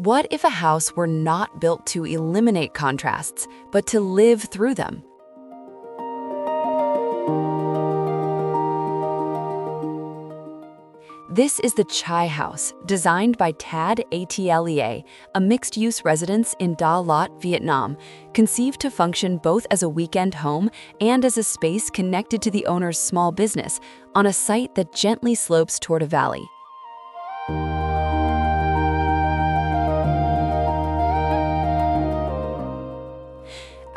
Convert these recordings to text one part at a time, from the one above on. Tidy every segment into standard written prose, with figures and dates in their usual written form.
What if a house were not built to eliminate contrasts, but to live through them? This is the Chai House, designed by Tad.atelier, a mixed-use residence in Đà Lạt, Vietnam, conceived to function both as a weekend home and as a space connected to the owner's small business on a site that gently slopes toward a valley.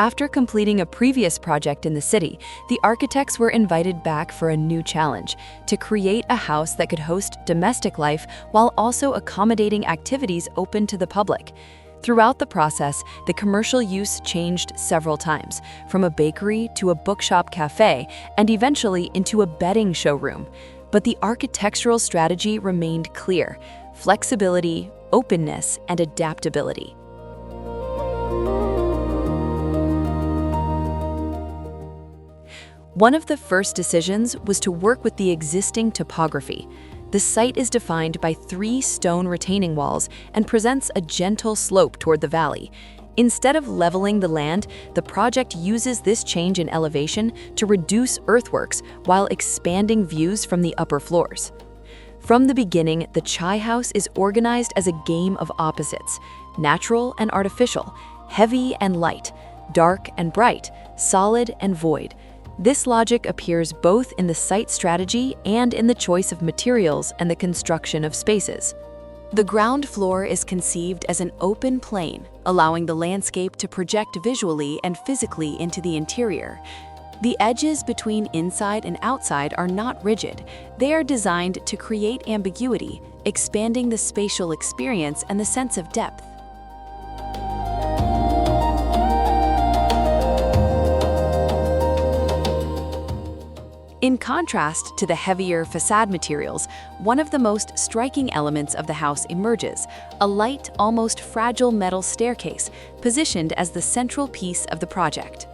After completing a previous project in the city, the architects were invited back for a new challenge: to create a house that could host domestic life while also accommodating activities open to the public. Throughout the process, the commercial use changed several times, from a bakery to a bookshop cafe, and eventually into a bedding showroom. But the architectural strategy remained clear: flexibility, openness, and adaptability. One of the first decisions was to work with the existing topography. The site is defined by 3 stone retaining walls and presents a gentle slope toward the valley. Instead of leveling the land, the project uses this change in elevation to reduce earthworks while expanding views from the upper floors. From the beginning, the Chai House is organized as a game of opposites: natural and artificial, heavy and light, dark and bright, solid and void. This logic appears both in the site strategy and in the choice of materials and the construction of spaces. The ground floor is conceived as an open plane, allowing the landscape to project visually and physically into the interior. The edges between inside and outside are not rigid. They are designed to create ambiguity, expanding the spatial experience and the sense of depth. In contrast to the heavier facade materials, one of the most striking elements of the house emerges: a light, almost fragile metal staircase, positioned as the central piece of the project.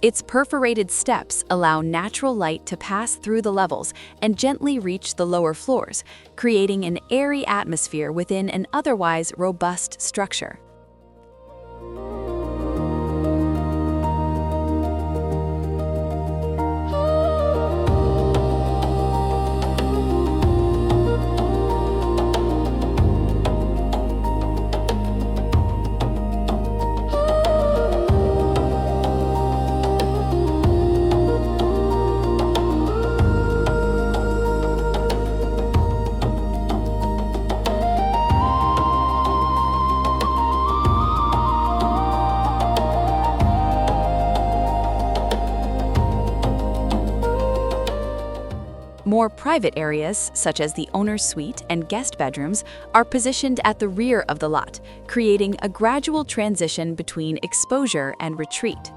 Its perforated steps allow natural light to pass through the levels and gently reach the lower floors, creating an airy atmosphere within an otherwise robust structure. More private areas, such as the owner's suite and guest bedrooms, are positioned at the rear of the lot, creating a gradual transition between exposure and retreat.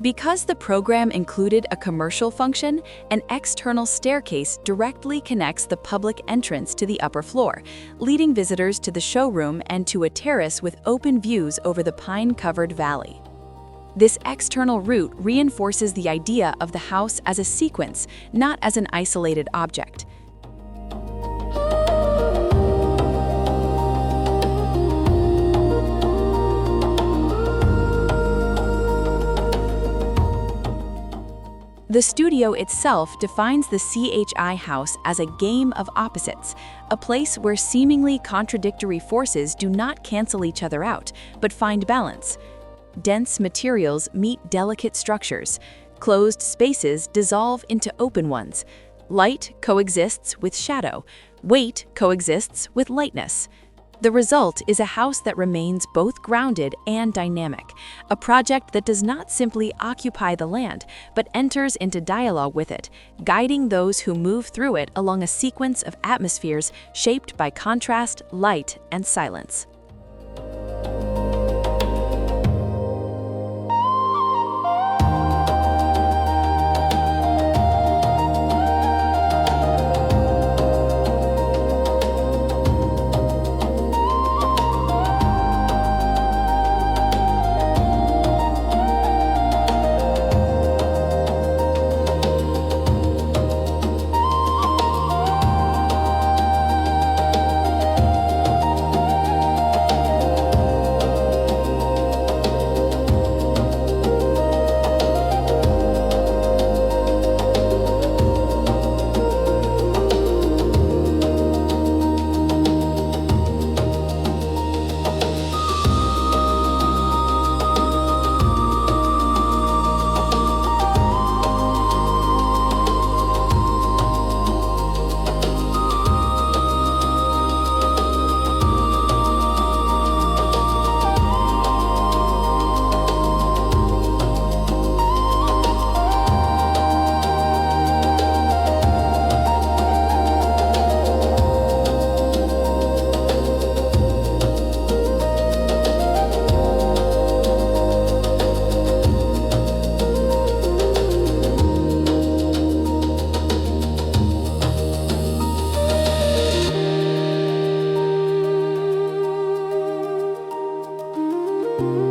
Because the program included a commercial function, an external staircase directly connects the public entrance to the upper floor, leading visitors to the showroom and to a terrace with open views over the pine-covered valley. This external route reinforces the idea of the house as a sequence, not as an isolated object. The studio itself defines the CHI house as a game of opposites, a place where seemingly contradictory forces do not cancel each other out, but find balance. Dense materials meet delicate structures. Closed spaces dissolve into open ones. Light coexists with shadow. Weight coexists with lightness. The result is a house that remains both grounded and dynamic, a project that does not simply occupy the land, but enters into dialogue with it, guiding those who move through it along a sequence of atmospheres shaped by contrast, light, and silence. you.